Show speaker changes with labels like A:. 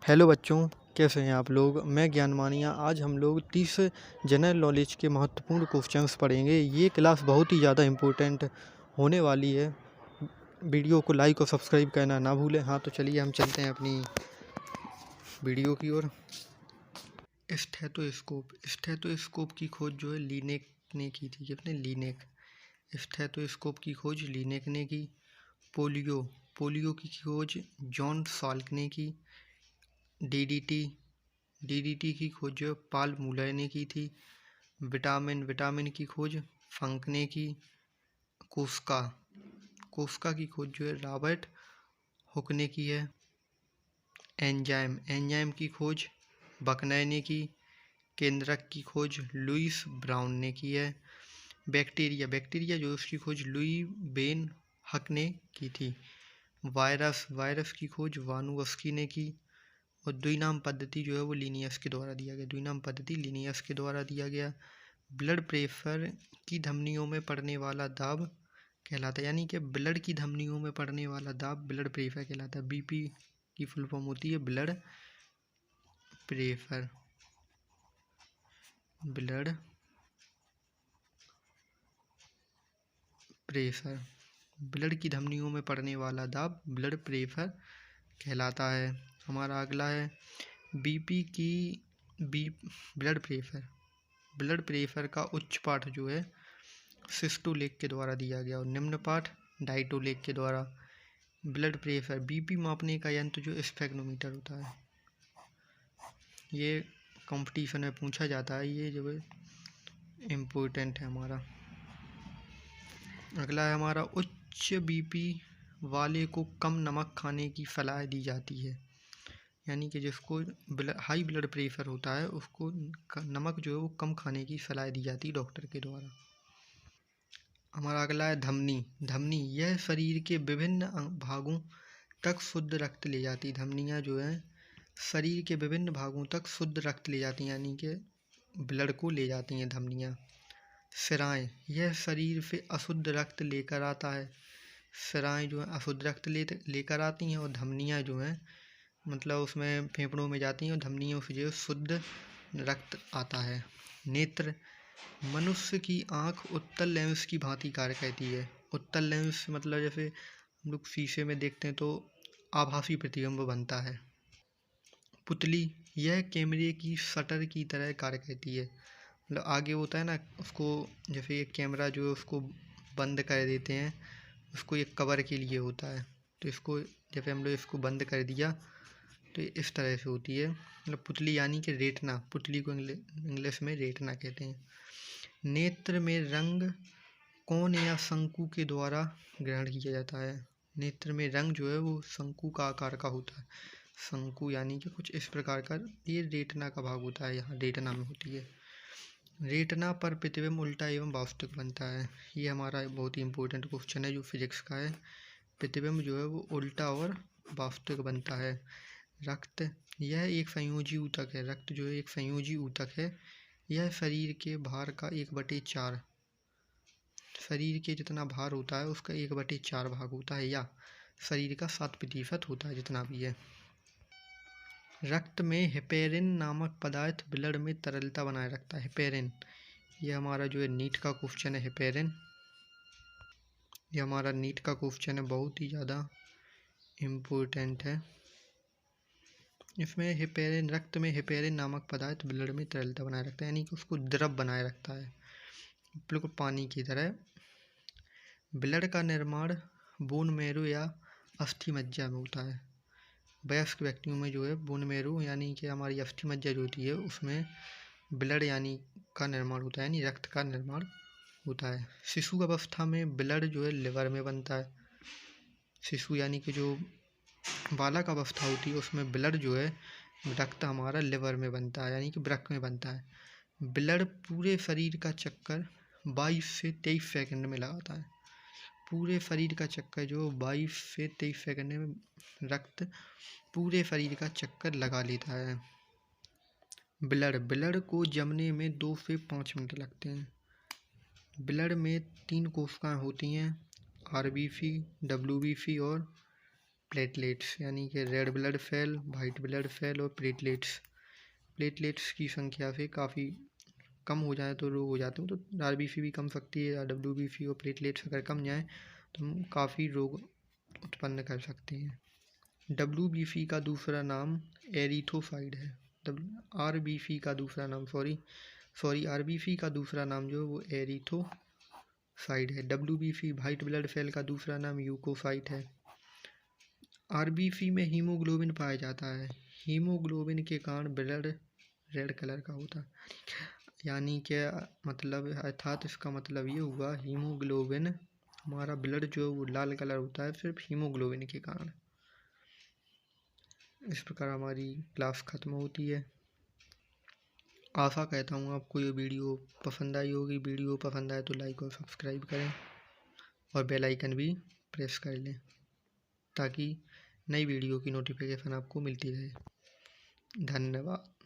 A: Hello बच्चों, कैसे हैं आप लोग। मैं ज्ञान मानिया। आज हम लोग 30 जनरल नॉलेज के महत्वपूर्ण क्वेश्चंस पढ़ेंगे। ये क्लास बहुत ही ज़्यादा इम्पोर्टेंट होने वाली है। वीडियो को लाइक और सब्सक्राइब करना ना भूलें। हाँ, तो चलिए हम चलते हैं अपनी वीडियो की ओर। स्टेथोस्कोप की खोज जो है लीनेक ने की थी। किसने? लीनेक। स्टेथोस्कोप की खोज लीनेक ने की। पोलियो की खोज जॉन साल्क ने की। डीडीटी की खोज जो पाल मूलर ने की थी। विटामिन की खोज फंक ने की। कोस्का की खोज जो है रॉबर्ट हुक ने की है। एंजाइम की खोज बकनर ने की। केंद्रक की खोज लुईस ब्राउन ने की है। बैक्टीरिया जो उसकी खोज लुई बेन हक ने की थी। वायरस की खोज वानुवस्की ने की। और द्विनाम पद्धति जो है वो लिनियस के द्वारा दिया गया। ब्लड प्रेशर की धमनियों में पड़ने वाला दाब कहलाता है, यानी कि ब्लड की धमनियों में पड़ने वाला दाब ब्लड प्रेशर कहलाता है। बीपी की फुल फॉर्म होती है ब्लड प्रेशर। ब्लड की धमनियों में पड़ने वाला दाब ब्लड प्रेशर कहलाता है। हमारा अगला है ब्लड प्रेशर का उच्च पाठ जो है सिस्टोलिक के द्वारा दिया गया और निम्न पाठ डायटोलिक के द्वारा। ब्लड प्रेशर बीपी मापने का यंत्र जो स्फेग्नोमीटर होता है, ये कंपटीशन में पूछा जाता है। ये जो है इम्पोर्टेंट है हमारा। अगला है हमारा उच्च बीपी वाले को कम नमक खाने की सलाह दी जाती है, यानी कि जिसको हाई ब्लड प्रेशर होता है उसको नमक जो है वो कम खाने की सलाह दी जाती है डॉक्टर के द्वारा। हमारा अगला है धमनी। यह शरीर के विभिन्न भागों तक शुद्ध रक्त ले जाती है। धमनियाँ जो हैं शरीर के विभिन्न भागों तक शुद्ध रक्त ले जाती हैं, यानी कि ब्लड को ले जाती हैं धमनियाँ। सिराएँ, यह शरीर से अशुद्ध रक्त लेकर आता है। सिराएँ जो है अशुद्ध रक्त लेकर आती हैं और धमनियाँ जो हैं मतलब उसमें फेफड़ों में जाती हैं और धमनियों से जो शुद्ध रक्त आता है। नेत्र, मनुष्य की आँख उत्तल लेंस की भांति कार्य करती है। उत्तल लेंस मतलब जैसे हम लोग शीशे में देखते हैं तो आभासी प्रतिबिंब बनता है। पुतली, यह कैमरे की शटर की तरह कार्य करती है। मतलब आगे होता है ना, उसको जैसे एक कैमरा जो है उसको बंद कर देते हैं, उसको एक कवर के लिए होता है। तो इसको जैसे हम लोग इसको बंद कर दिया तो इस तरह से होती है। मतलब पुतली यानी कि रेटना, पुतली को इंग्लिश में रेटना कहते हैं। नेत्र में रंग कोण या शंकु के द्वारा ग्रहण किया जाता है। नेत्र में रंग जो है वो शंकु का आकार का होता है। शंकु यानी कि कुछ इस प्रकार का, ये रेटना का भाग होता है, यहाँ रेटना में होती है। रेटना पर प्रतिबिंब उल्टा एवं वास्तविक बनता है। ये हमारा बहुत ही इंपॉर्टेंट क्वेश्चन है जो फिजिक्स का है। प्रतिबिंब जो है वो उल्टा और वास्तविक बनता है। रक्त, यह एक संयोजी ऊतक है। रक्त जो है एक संयोजी ऊतक है। यह शरीर के भार का 1/4, शरीर के जितना भार होता है उसका 1/4 भाग होता है, या शरीर का 7% होता है, जितना भी है। रक्त में हेपेरिन नामक पदार्थ ब्लड में तरलता बनाए रखता है। हेपेरिन, ये हमारा जो है नीट का क्वेश्चन है। हेपेरिन, ये हमारा नीट का क्वेश्चन है, बहुत ही ज़्यादा इम्पोर्टेंट है। इसमें हेपेरिन, रक्त में हेपेरिन नामक पदार्थ ब्लड में तरलता बनाए रखता है, यानी कि उसको द्रव बनाए रखता है, बिल्कुल पानी की तरह। ब्लड का निर्माण बोन मैरो या अस्थि मज्जा में होता है। वयस्क व्यक्तियों में जो है बोन मैरो यानी कि हमारी अस्थि मज्जा जो होती है उसमें ब्लड यानी का निर्माण होता है, यानी रक्त का निर्माण होता है। शिशु अवस्था में ब्लड जो है लिवर में बनता है। शिशु यानी कि जो बालक अवस्था होती है उसमें ब्लड जो है रक्त हमारा लिवर में बनता है, यानी कि वृक्क में बनता है। ब्लड पूरे शरीर का चक्कर 22 से 23 सेकंड में लगाता है। पूरे शरीर का चक्कर जो 22 से 23 सेकंड में रक्त पूरे शरीर का चक्कर लगा लेता है। ब्लड को जमने में 2 से 5 मिनट लगते हैं। ब्लड में 3 कोशिकाएं होती हैं, आरबीसी, डब्ल्यूबीसी और प्लेटलेट्स, यानी कि red blood cell, white blood cell और प्लेटलेट्स। प्लेटलेट्स की संख्या से काफ़ी कम हो जाए तो रोग हो जाते हैं, तो आरबीसी भी कम सकती है, डब्ल्यूबीसी और प्लेटलेट्स अगर कम जाए तो हम काफ़ी रोग उत्पन्न कर सकते हैं। डब्ल्यूबीसी का दूसरा नाम एरिथ्रोसाइड है। आरबीसी का दूसरा नाम आरबीसी का दूसरा नाम जो है वो एरिथ्रोसाइड है। डब्ल्यूबीसी वाइट ब्लड सेल का दूसरा नाम ल्यूकोसाइट है। आरबीसी में हीमोग्लोबिन पाया जाता है। हीमोग्लोबिन के कारण ब्लड रेड कलर का होता है, यानी कि मतलब अर्थात इसका मतलब ये हुआ हीमोग्लोबिन, हमारा ब्लड जो है वो लाल कलर होता है सिर्फ हीमोग्लोबिन के कारण। इस प्रकार हमारी क्लास ख़त्म होती है। आशा कहता हूँ आपको ये वीडियो पसंद आई होगी। वीडियो पसंद आए तो लाइक और सब्सक्राइब करें और बेल आइकन भी प्रेस कर लें ताकि नई वीडियो की नोटिफिकेशन आपको मिलती रहे। धन्यवाद।